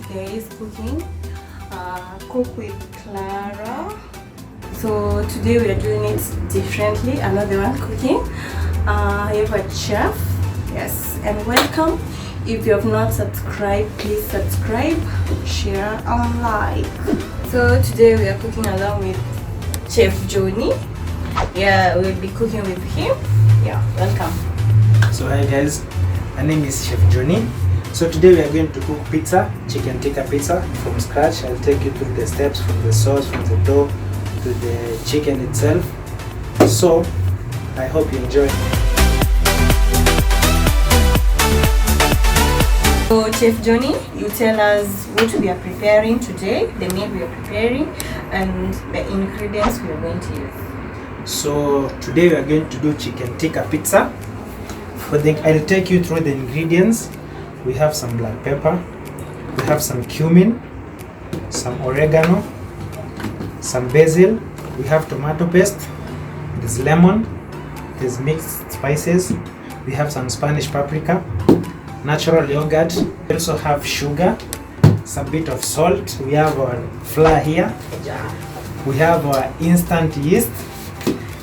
today's cooking, cook with Clarah. So today we are doing it differently. I'm not the one cooking. I have a chef. Yes, and welcome. If you have not subscribed, please subscribe, share, and like. So today we are cooking along with Chef Johnny. Yeah, we'll be cooking with him. Yeah, welcome. So hi guys, my name is Chef Johnny. So today we are going to cook pizza, chicken tikka pizza from scratch. I'll take you through the steps from the sauce, from the dough to the chicken itself. So I hope you enjoy. So Chef Johnny, you tell us what we are preparing today, the meat we are preparing, and the ingredients we are going to use. So today we are going to do chicken tikka pizza. I'll take you through the ingredients. We have some black pepper, we have some cumin, some oregano, some basil, we have tomato paste, there's lemon, there's mixed spices, we have some Spanish paprika, natural yogurt, we also have sugar, some bit of salt, we have our flour here, we have our instant yeast,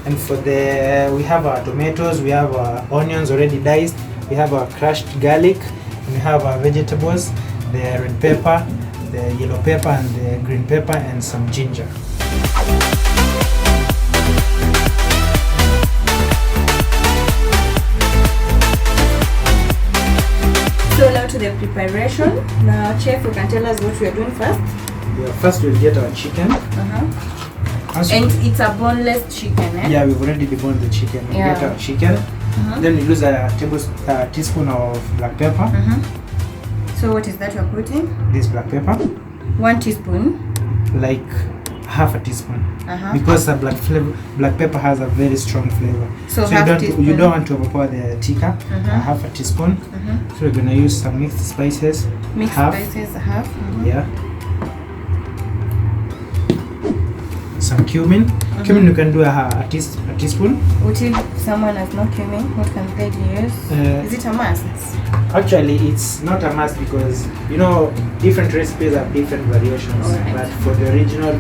and for we have our tomatoes, we have our onions already diced, we have our crushed garlic, and we have our vegetables, the red pepper, the yellow pepper, and the green pepper, and some ginger. So now to the preparation. Now Chef, you can tell us what we are doing first. Yeah, first we'll get our chicken. And it's a boneless chicken, eh? Yeah, we've already deboned the chicken. We'll get our chicken. Then we use a teaspoon of black pepper. So what is that you're putting? This black pepper. 1 teaspoon? Like half a teaspoon. Because the black pepper has a very strong flavor. So you don't want to overpower the tikka. Half a teaspoon. So we're gonna use some mixed spices. Mixed spices, half. Yeah. Some cumin. Cumin you can do a teaspoon. What if someone has no cumin? What can they use? Is it a must? Actually, it's not a must because you know different recipes have different variations. Right. But for the original,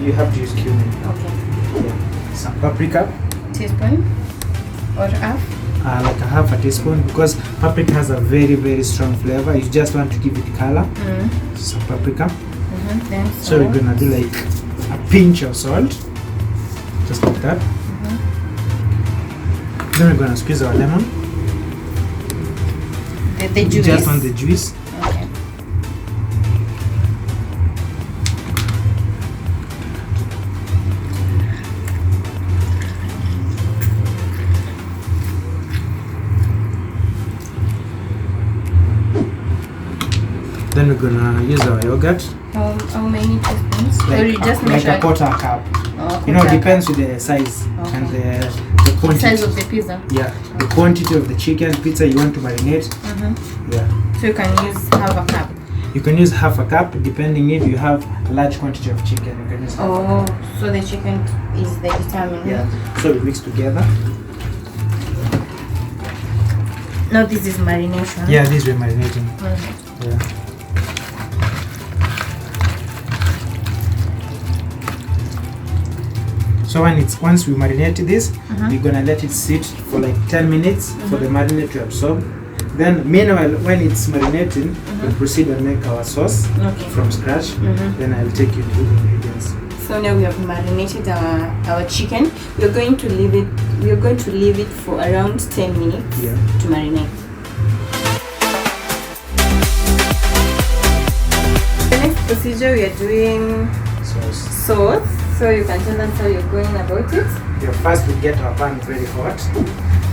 you have to use cumin. Okay. Yeah. Some paprika. Teaspoon or half? Like a half a teaspoon because paprika has a very strong flavor. You just want to give it color. Some paprika. Then so we're gonna do like a pinch of salt, just like that. Then we're gonna squeeze our lemon. The juice? Just on the juice. Okay. Then we're gonna use our yogurt. How many teaspoons? Or you just like measure? A quarter cup. Oh, you know, it depends with the size and the quantity. The size of the pizza? Yeah, the quantity of the chicken pizza you want to marinate. Yeah. So you can use half a cup? You can use half a cup depending if you have a large quantity of chicken. You can use half a cup. So the chicken is the determinant? Yeah. So we mix together. No, this is marination? Yeah, this we're marinating. Yeah. So once we marinate this, we're gonna let it sit for like 10 minutes for the marinade to absorb. Then meanwhile, when it's marinating, we'll proceed and make our sauce from scratch. Then I'll take you through the ingredients. So now we have marinated our chicken. We're going to leave it for around 10 minutes to marinate. The next procedure we are doing sauce. So you can tell us how you're going about it. Yeah, first we get our pan very hot.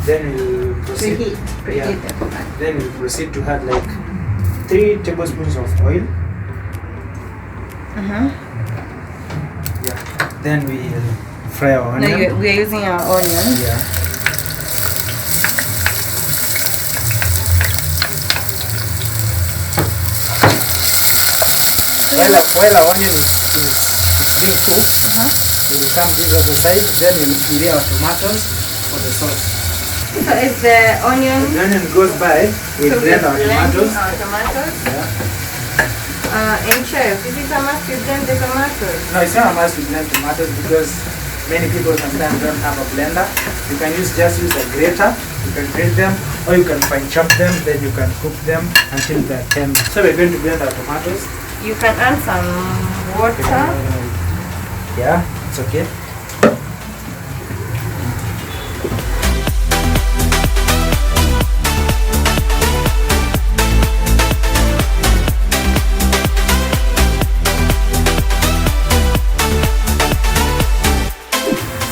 Then we'll proceed. Preheat the pan. Then we'll proceed to add like 3 tablespoons of oil. Yeah. Then we'll fry our onion. Now we are using our onion. Yeah. While our onion is being cooked, we'll come this other side, then we'll puree our tomatoes for the sauce. So as the onion goes by, we'll blend our tomatoes. Yeah. And chef, is it a must to blend the tomatoes? No, it's not a must to blend tomatoes because many people sometimes don't have a blender. You can just use a grater. You can grate them, or you can fine chop them. Then you can cook them until they're tender. So we're going to blend our tomatoes. You can add some water. Yeah, it's okay.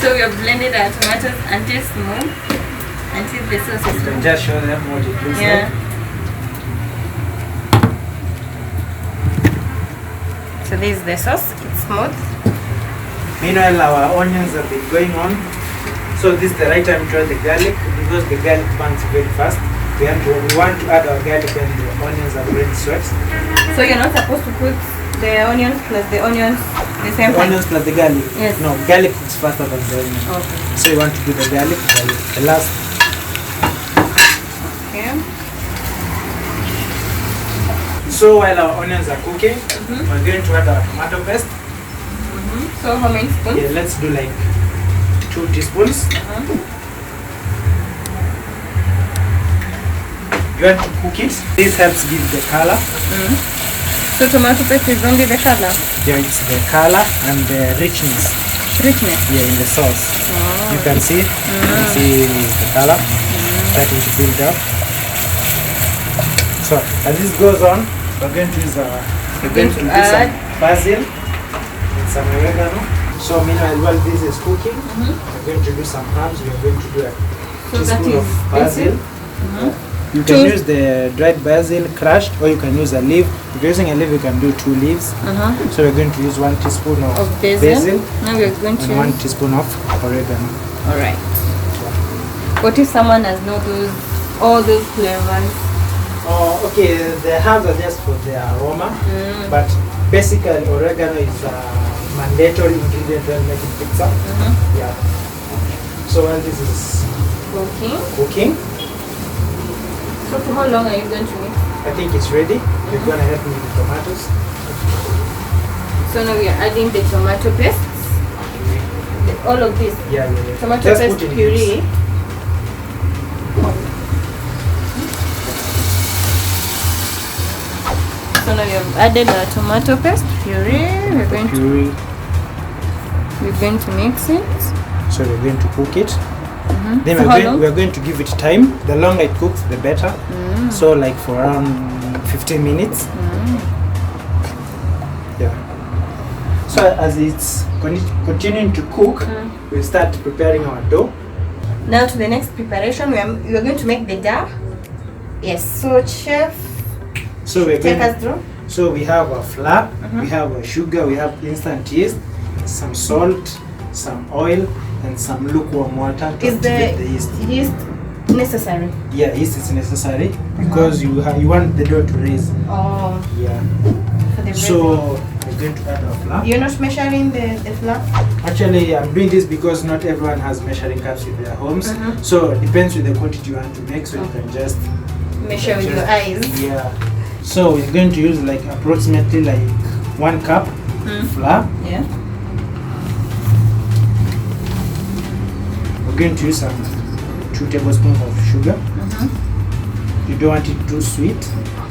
So we have blended our tomatoes until smooth, until the sauce is You can smooth. just show them what it looks Yeah. like. So this is the sauce, it's smooth. Meanwhile, our onions have been going on. So this is the right time to add the garlic because the garlic burns very fast. We want to add our garlic when the onions are already sweat. So you're not supposed to put the onions plus the onions the same The time? onions plus the garlic. Yes. No, garlic cooks faster than the onion. Okay. So you want to do the garlic, the last. Okay. So while our onions are cooking, we're going to add our tomato paste. So how many spoons? Yeah, let's do like 2 teaspoons. You want to cook it. This helps give the color. So tomato paste is only the color? Yeah, it's the color and the richness. Richness? Yeah, in the sauce. You can see. You can see the color starting to build up. So as this goes on, we're going to use we're going to do some basil and some oregano. So meanwhile, while this is cooking, we're going to do some herbs. We're going to do a So that teaspoon is of basil. basil? You can use the dried basil crushed, or you can use a leaf. If you're using a leaf, you can do 2 leaves. So we're going to use 1 teaspoon of basil Now we're going to and 1 teaspoon of oregano. Alright. What if someone has not all those flavors? Oh, okay, the herbs are just for the aroma, but basically oregano is a mandatory ingredient when making pizza. Yeah. So while this is cooking, So for how long are you going to mix? I think it's ready. You're gonna help me with the tomatoes. So now we are adding the tomato paste. All of this. Yeah. Tomato Just paste put in puree. cubes. So now we have added our tomato paste puree. We're going to mix it. So we're going to cook it. Then For how long? we're going to give it time. The longer it cooks, the better. So like for around 15 minutes. Yeah. So as it's continuing to cook, we'll start preparing our dough. Now to the next preparation, we are going to make the dough. Yes. So chef, So we're take going. us through. So we have a flour, we have a sugar, we have instant yeast, some salt, some oil, and some lukewarm water to Is activate the yeast. the yeast necessary? Yeah, yeast is necessary because you want the dough to raise. Oh, Yeah. for the So we're going to add our flour. you're not measuring the flour? Actually, I'm doing this because not everyone has measuring cups in their homes. So it depends with the quantity you want to make. So you can just Measure with your eyes. Yeah. So we're going to use like approximately like 1 cup flour. Yeah. We're going to use some 2 tablespoons of sugar. You don't want it too sweet.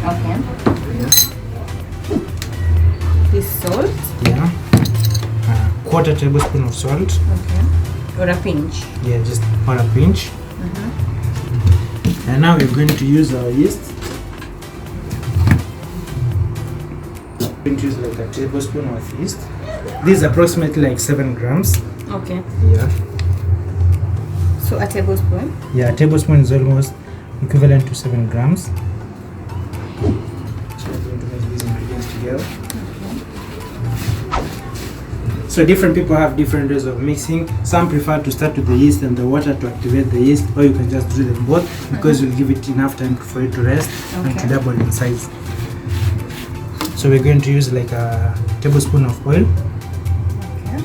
Okay. This salt. Yeah. 1/4 tablespoon of salt. Okay. Or a pinch. Yeah, just for a pinch. And now we're going to use our yeast. We're going to use like a tablespoon of yeast. This is approximately like 7 grams. Okay. Yeah. So a tablespoon. Yeah, a tablespoon is almost equivalent to 7 grams. So we're going to mix these ingredients together. So different people have different ways of mixing. Some prefer to start with the yeast and the water to activate the yeast, or you can just do them both because you'll give it enough time for it to rest and to double in size. So we're going to use like a tablespoon of oil. Okay.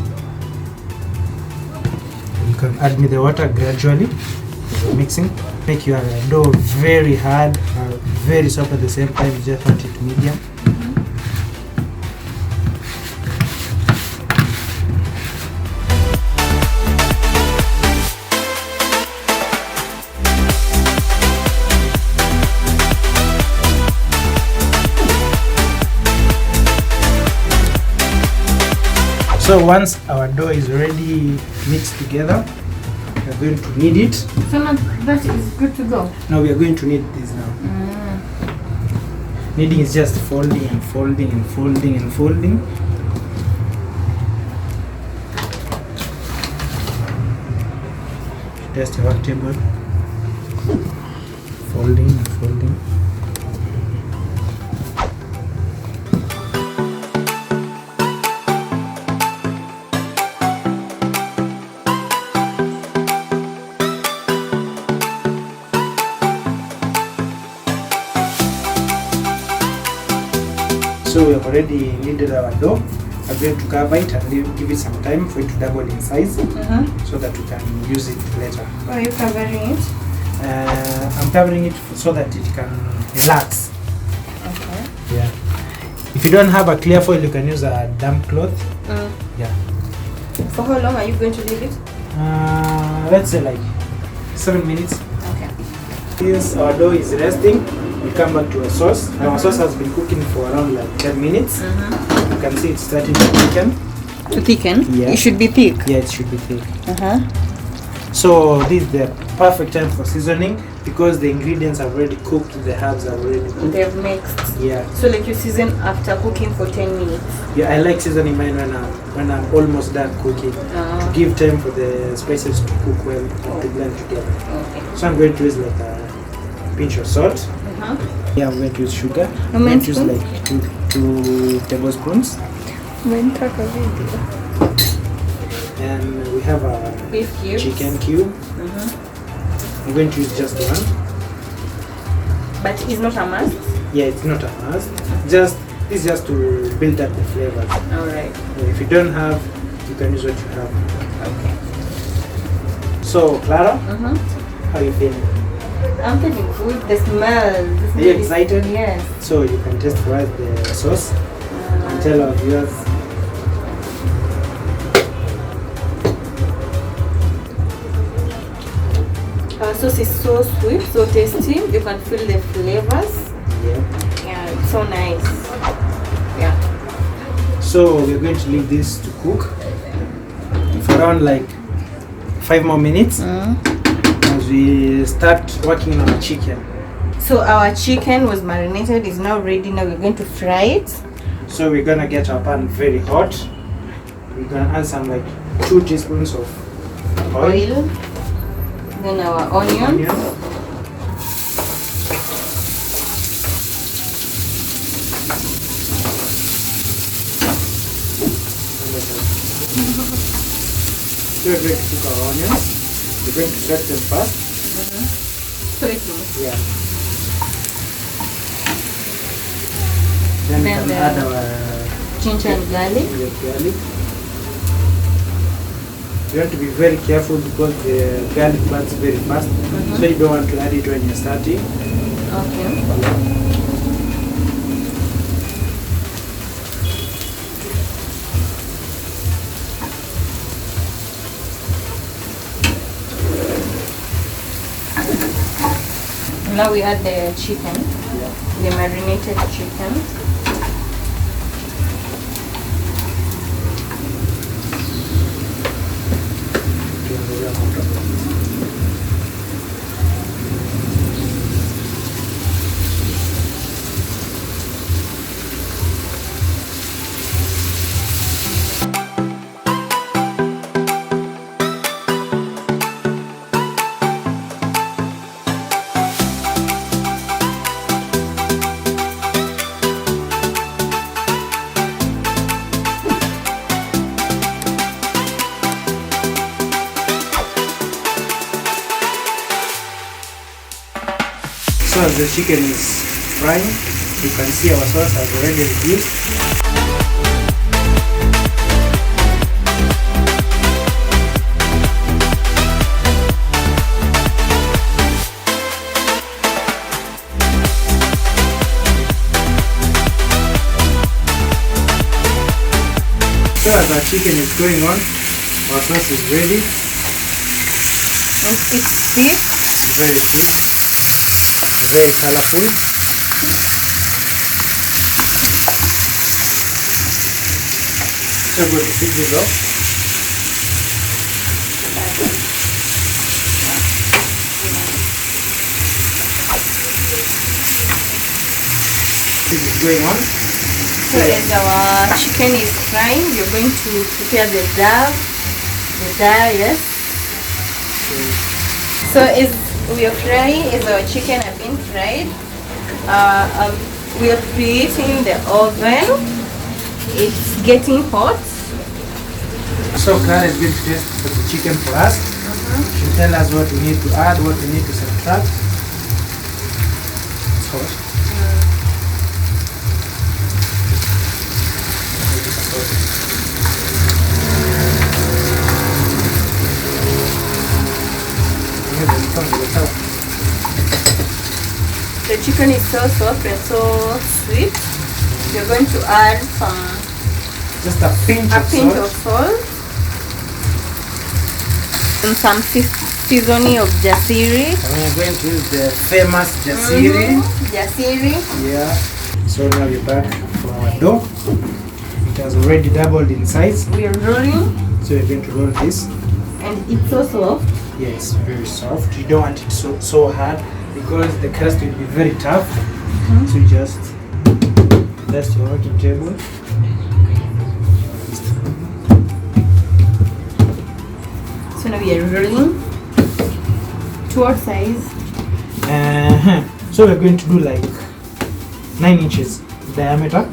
You can add me the water gradually as you're mixing. Make your dough very hard or very soft at the same time. You just want it medium. So once our dough is already mixed together, we are going to knead it. So now that is good to go. Now we are going to knead this now. Kneading is just folding and folding and folding and folding. Just a one table. Folding and folding. So we have already kneaded our dough. I'm going to cover it and give it some time for it to double in size, so that we can use it later. Are you covering it? I'm covering it so that it can relax. Okay. Yeah. If you don't have a clear foil, you can use a damp cloth. Yeah. For how long are you going to leave it? Let's say like 7 minutes. Okay. Since our dough is resting, we come back to our sauce. Our sauce has been cooking for around like 10 minutes. You can see it's starting to thicken. To thicken? Yeah. It should be thick. Yeah, it should be thick. So this is the perfect time for seasoning because the ingredients are already cooked, the herbs are already cooked. They've mixed. Yeah. So like you season after cooking for 10 minutes. Yeah, I like seasoning mine when I'm almost done cooking. To give time for the spices to cook well and to blend together. Okay. So I'm going to use like a pinch of salt. Yeah, I'm going to use sugar. I'm going to use like two tablespoons. And we have a Beef cubes. chicken cube. I'm going to use just one. But it's not a must? Yeah, it's not a must. It's just to build up the flavors. Alright. If you don't have, you can use what you have. Okay. So, Clara, how are you feeling? I'm feeling good. The smell. Are you excited? Yes. So you can taste for us the sauce and tell our viewers. Our sauce is so sweet, so tasty. You can feel the flavors. Yeah. Yeah, it's so nice. Yeah. So we're going to leave this to cook for around like 5 more minutes as we start working on our chicken. So our chicken was marinated, is now ready. Now we're going to fry it. So we're gonna get our pan very hot. We're gonna add some like 2 teaspoons of oil. Then our onion. So we're going to cook our onions. We're going to sweat them first. Yeah. Then we can add our ginger and garlic. Garlic. You have to be very careful because the garlic burns very fast. So you don't want to add it when you're starting. Okay. Now we add the chicken, the marinated chicken. So as the chicken is frying, you can see our sauce has already reduced. So as our chicken is going on, our sauce is ready. It's thick. Very thick. Very colorful. So we're going to take this off. This is going on. So as our chicken is frying, we're going to prepare the dal. Yes. So as we are frying, as our chicken have been fried, we are preheating the oven. It's getting hot. So Clarah is going to taste the chicken for us. She'll tell us what we need to add, what we need to subtract. It's hot. The chicken is so soft and so sweet. We're going to add just a pinch of salt and some seasoning of jasiri. And we're going to use the famous jasiri. Jasiri. Yeah. So now we're back for our dough. It has already doubled in size. We are rolling. So we're going to roll this. And it's so soft. Yeah, it's very soft. You don't want it so hard because the crust will be very tough. So you just dust your working table. So now we are rolling towards size. So we're going to do like 9 inches diameter.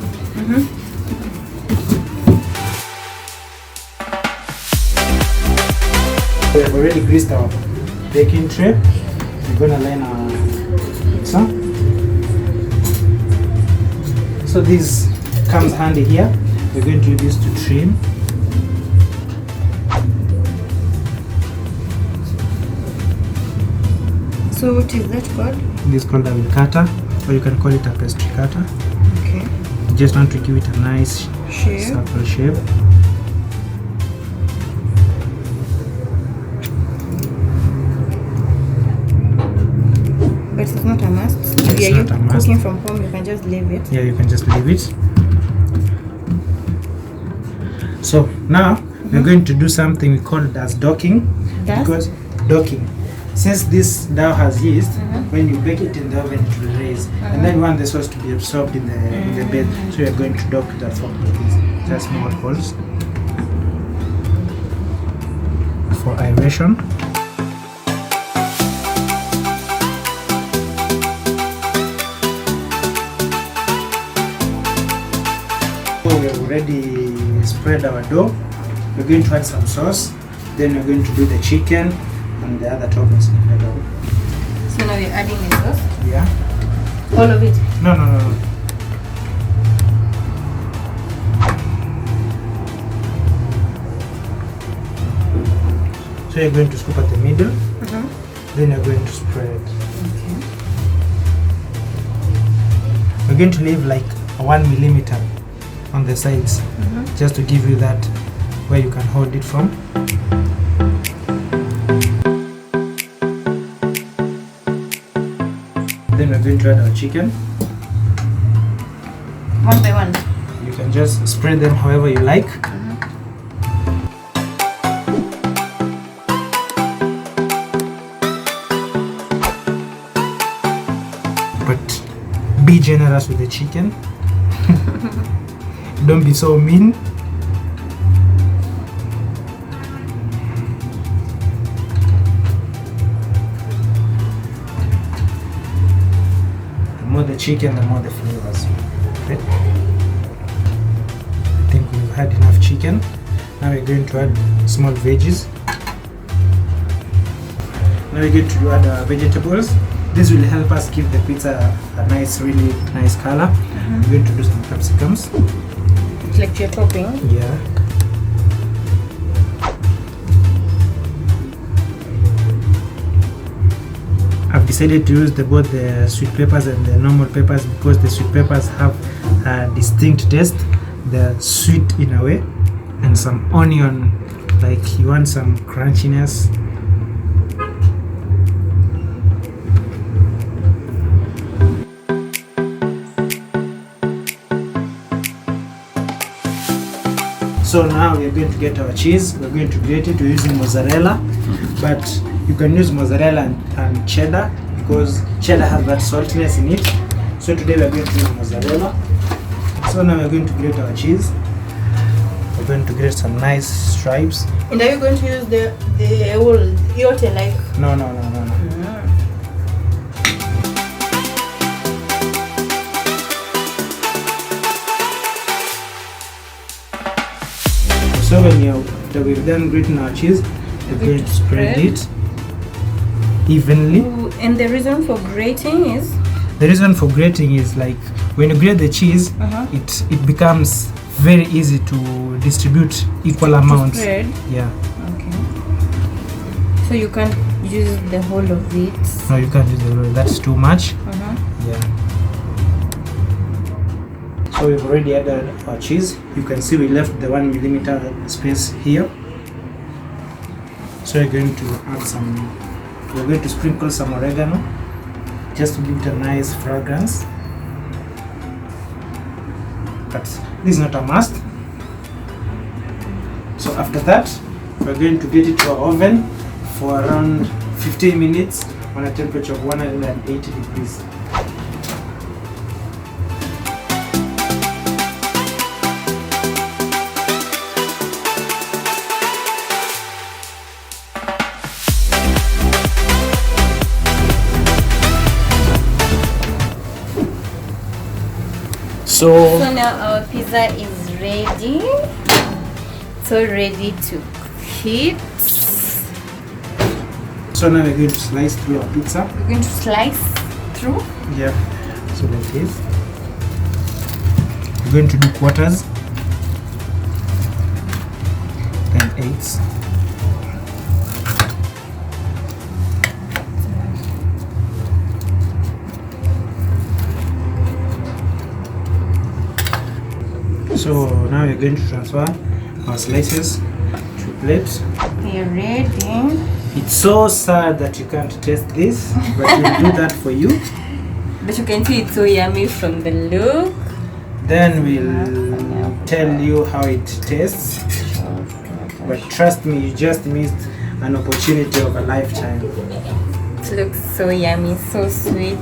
We have already greased our baking tray. We're going to line our pizza. So this comes handy here. We're going to use this to trim. So what is that called? This is called a cutter, or you can call it a pastry cutter. Okay. You just want to give it a nice Shape. circle shape. But it's not a must. If It's you're not a must. cooking from home, you can just leave it. Yeah, you can just leave it. So now we're going to do something we call it as docking. That's? Because docking, since this dough has yeast, when you bake it in the oven it will raise, and then we want the sauce to be absorbed in the bed. So we're going to dock that form with these just small holes for aeration. So we have already spread our dough. We're going to add some sauce, then we're going to do the chicken and the other toppings. So now we're adding the sauce. Yeah. All of it. No. So you're going to scoop at the middle, then you're going to spread. Okay. We're going to leave like 1 millimeter on the sides, just to give you that where you can hold it from. Then we're going to add our chicken. One by one. You can just spread them however you like. But be generous with the chicken. Don't be so mean. The more the chicken, the more the flavors. Okay. I think we've had enough chicken. Now we're going to add small veggies. Now we're going to add our vegetables. This will help us give the pizza a nice, really nice color. We're going to do some capsicums. It's like you're topping. Yeah. I've decided to use both the sweet peppers and the normal peppers because the sweet peppers have a distinct taste. They're sweet in a way, and some onion, like you want some crunchiness. So now we're going to get our cheese. We're going to grate it. We're using mozzarella, but you can use mozzarella and cheddar because cheddar has that saltiness in it. So today we're going to use mozzarella. So now we're going to grate our cheese. We're going to grate some nice stripes. And are you going to use the whole yote like? No. So when we're done grating our cheese, we're going to spread it evenly. Ooh, and the reason for grating is? The reason for grating is like when you grate the cheese, it becomes very easy to distribute equal amounts. Spread? Yeah. Okay. So you can't use the whole of it? No, you can't use the whole. That's too much. Yeah. So we've already added our cheese. You can see we left the 1 millimeter space here. So we're going to add we're going to sprinkle some oregano just to give it a nice fragrance. But this is not a must. So after that, we're going to get it to our oven for around 15 minutes on a temperature of 180 degrees. So now our pizza is ready. So ready to heat. So now we're going to slice through our pizza. We're going to slice through? Yeah. So like this. We're going to do quarters and eighths. So now we're going to transfer our slices to a plate. They're ready. It's so sad that you can't taste this, but we'll do that for you. But you can see it's so yummy from the look. Then we'll tell you how it tastes. But trust me, you just missed an opportunity of a lifetime. It looks so yummy, so sweet.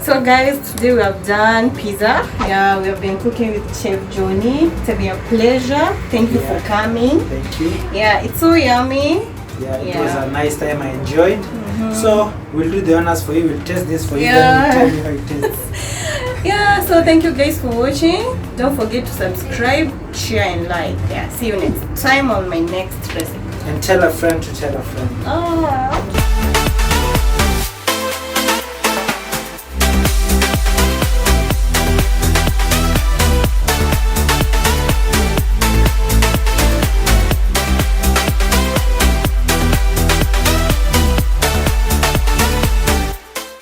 So guys, today we have done pizza. Yeah, we have been cooking with Chef Johnny. It's been a pleasure. Thank you for coming. Thank you. Yeah, it's so yummy. Yeah, it was a nice time. I enjoyed. So we'll do the honors for you. We'll test this for you. Yeah. Then we'll tell you how it tastes. Yeah, so thank you guys for watching. Don't forget to subscribe, share and like. Yeah, see you next time on my next recipe. And tell a friend to tell a friend. Oh.